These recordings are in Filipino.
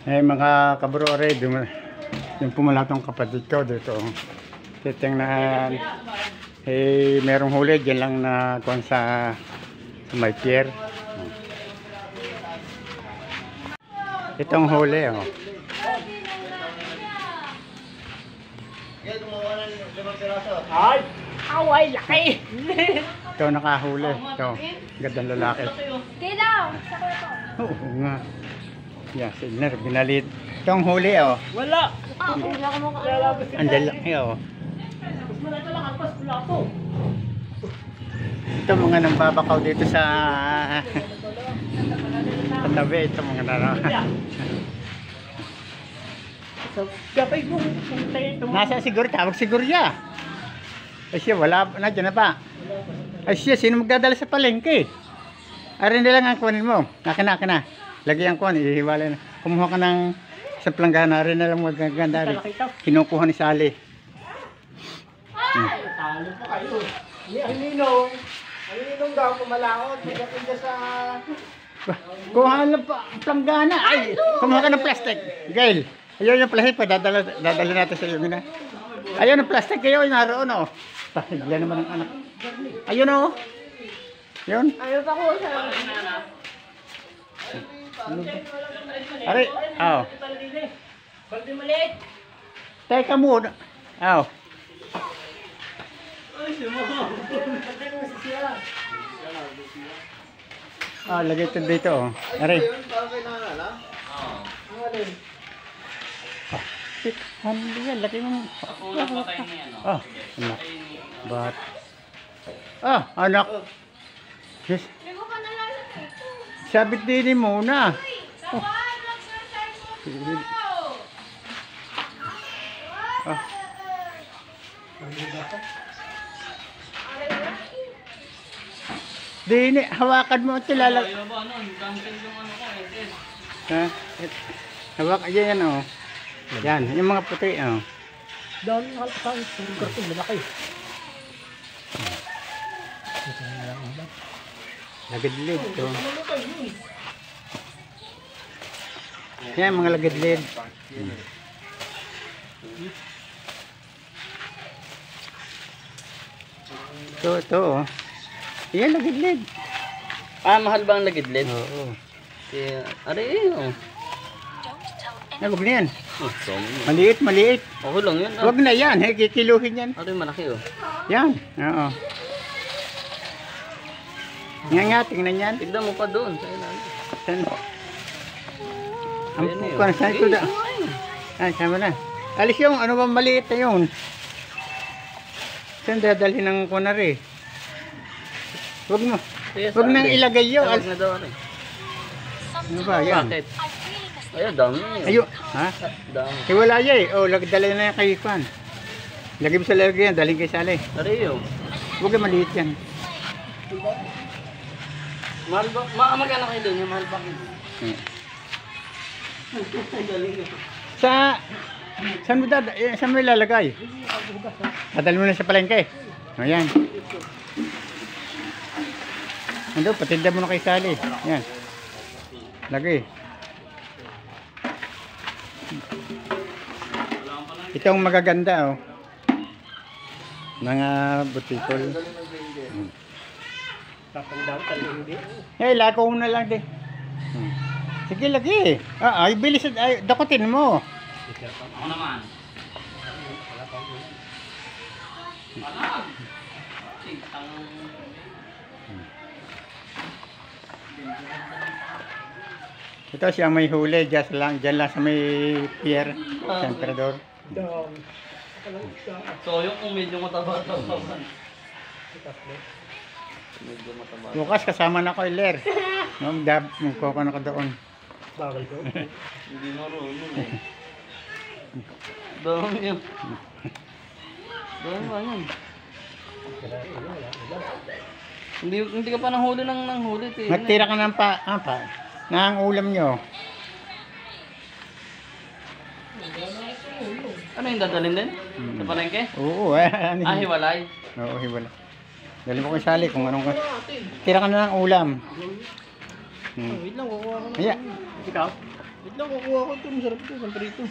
Mga kabrore, yung pumalatong kapatid ko dito. Titingnan, merong huli dyan lang na kuwan sa may pier. Itong huli, oh. Ay! Away, laki! Ito nakahuli. Ito, gandang lalaki. Kilaw! Sa ko ito. Oo nga. Yeah, signer, binalit. Itong huli, oh. Wala! Wala ka mga lalabas. Ang lalaki, oh. Mas malaki lang, alpas pula ko. Ito mga nambabakaw dito sa tabi. Ito mga So, gabay mo, puntay ito. nasa siguro, tawag siguro ya. Ay siya, wala, nandiyan na pa. Ay siya, sino magdadala sa palengke? Arin nilang ang kunin mo. Naka na. Lagi ang kunin, ihiwalay na. Kumuha ka ng sa planggana, arin nilang magaganda rin. Kinukuha ni Sally. Talo pa kayo. Ang ninong. Ang ninong daw, kumalaot. Pagdating ka sa... Kuha lang pa, planggana. Ay, kumuha ka ng plastic. Gail, ayaw yung plastic pa, dadala natin sa iyo. Ayaw ng plastic, kayo naroon, oh. Yan naman ang anak. Ayun, oh. Yun. Ayaw pa ko sa... Ari, aw. Balde maliit. Teka muna. Aw. Ay, sumuha. Balde mo si Sierra. Lagay ito dito, oh. Ari. Ano yan? Laki mo. Ah, anak. Bat. Anak. Yes. Hindi ko pa nalalat ito. Sabit din muna. Saan? Nag-exercise mo. Ah. Dini, hawakan mo ito lalag. Ha? Hawak, yan, oh. Yan, yung mga puti, oh. Dami ng kalpasan. Ang karton, malaki. Lagidlid, to. Yan, mga lagidlid. Ito, oh. Yan, lagidlid. Mahal ba ang lagidlid? Oo. Oh. Huwag na yan. Sorry. Maliit. Okay lang yun. Huwag na yan, kikiluhin yan. Malaki oh. Yan, oo. Nga, tingnan yan. Tignan mo pa doon sa ilalim. Saan? Ang Ayan na yun. pukan, saan ito da? Sama na. Alis yung, ano ba maliit na yun? Saan dadalhin ng kunari? Huwag mo. Huwag nang ilagay yun. Huwag na daw ano. Ano ba, yan? Bakit? Ayun, dami yun. Ayun, ha? Dami. Wala yan eh. Dala na yan kay Kwan. Lagay mo sa lagyan, dalhin kay Sally. Ariyo. Huwag na maliit yan. Mahal ba? Magkano kayo doon? Yung mahal ba kayo? Galing yun. Saan mo ilalagay? Padal mo na sa palengke. Ayan. Ando, patinda mo na kay Sally. Yan. Lagay. Itong magaganda, oh. Mga butikol. Tatandaan talaga hindi. Lako mo na lang din. Sige, lagi. Ay, bilis. Ay, dakutin mo. Ako naman. Ito siya may huli. Dyan lang sa may pier. Sa Emperador. Dami. So yung medyo mataba-taba. Medyo mataba. Bukas kasama na ko, Iler. Magkuha na ko doon. Bakal ko. Hindi marunong eh. Dami yun. Dami ba yan? Hindi ka pa nanghuli ng huli. Nagtira ka ng ng ulam nyo. Ano yung dadalhin din? Sa palengke? Oo, Hiwalay. Oo, hiwala. Dali mo kay Sally kung anong tira ka na ng ulam. Wait lang, kukuha ko. Ayan. Ikaw? Wait lang, kukuha ko ito. Masarap ito. Siyempre ito.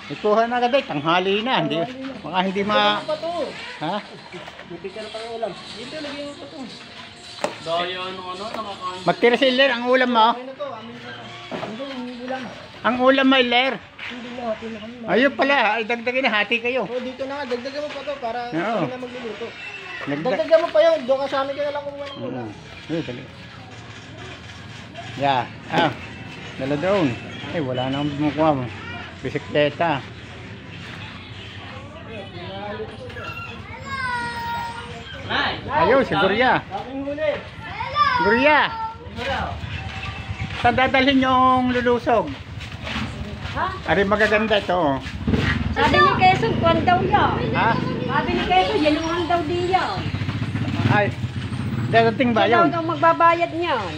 Ikuha na agad tanghali na. Hindi, baka hindi Ano pa to? Ha? Buti ka na pang ulam. Dito, lagyan mo pa to. Magtira si Iler, ang ulam mo. Amin na to. Amin na to. Hindi, hindi ulam. Ang ulam mo, Iler. Hindi na, hati na kami. Ayun pala, ay dagdagin na, hati kayo. Oh, dito na nga. Dagdagan mo pa to para Oo. kami na magluluto. Nagdag... Dagdagan mo pa yun. Doon ka sa amin ka na lang kumuha ng ulam. Ayun, dali. Yeah, dala doon. Ay, wala na akong bumukuha mo. Bisikleta. Ayun, si Gurya. Aking huli. Gurya, saan dadalhin yung lulusog? Ari magaganda ito. Oh. Sabi ni Quezon, kwan daw yan. Ha? Sabi ni Quezon, yaluhan daw di yan. Ay, dadating ba Siya yun? daw magbabayad niyan.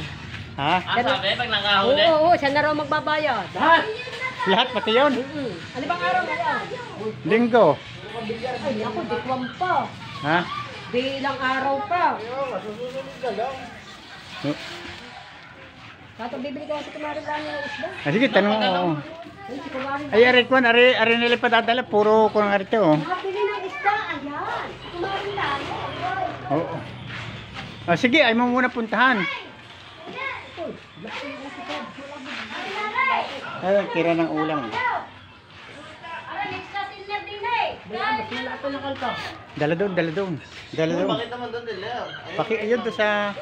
Ha? Sabi, pag nakahuli. Oo, siya na raw magbabayad. Lahat pati yun? Ano bang araw na yan? Linggo. Ay, ako, dikwam pa. Ha? Bilang araw pa. Ayun, masusunod ka lang. Kato bibili ka sa kumarin lang ng isda. Ah, sige, tanong mo. Ay, si kumarin. Ay, ari ko, ari nila padadala. Puro ko ng arito. Oh. Nakabili ng isda, ayan. Kumarin lang. Oo. Ah, sige, ay mo muna puntahan. Ay, tira ng ulam. Dala doon, dala doon. Dala doon. Bakit naman doon nila? Paki, ayun doon sa...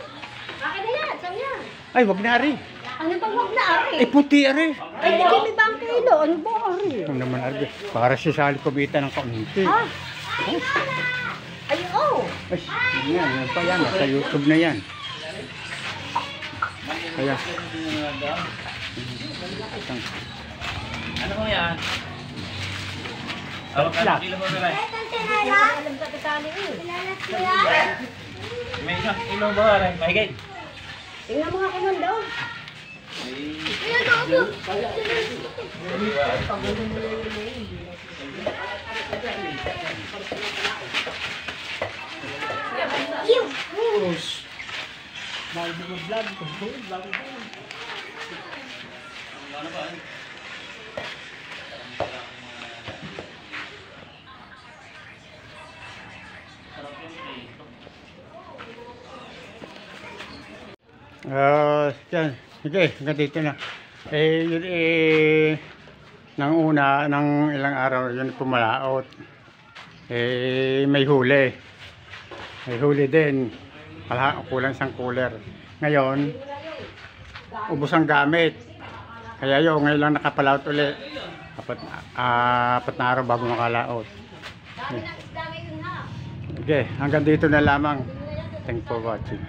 Akin na yan, saan yan? Ay, wag na ari. Ano bang wag na ari? Ay, puti ari. Ay, hindi may bang kilo. Ano ba ari? Kung naman ari. Para si Sally kumita ng kaunti. Ha? Ay, oh. Ay, yan pa yan. Sa YouTube na yan. Kaya. Ano mo yan? Awag ka, kilo mo ba? Alam ka tatali eh. May isang ilong ba rin? Mahigit. Tingnan mo nga kung daw. Yan. Sige, hanggang dito na. Yun nang una, nang ilang araw, yun pumalaot. May huli. May huli din. Kulang isang cooler. Ngayon, ubos ang gamit. Kaya yun, ngayon lang nakapalaot ulit. Apat na araw bago makalaot. Okay, hanggang dito na lamang. Thanks for watching.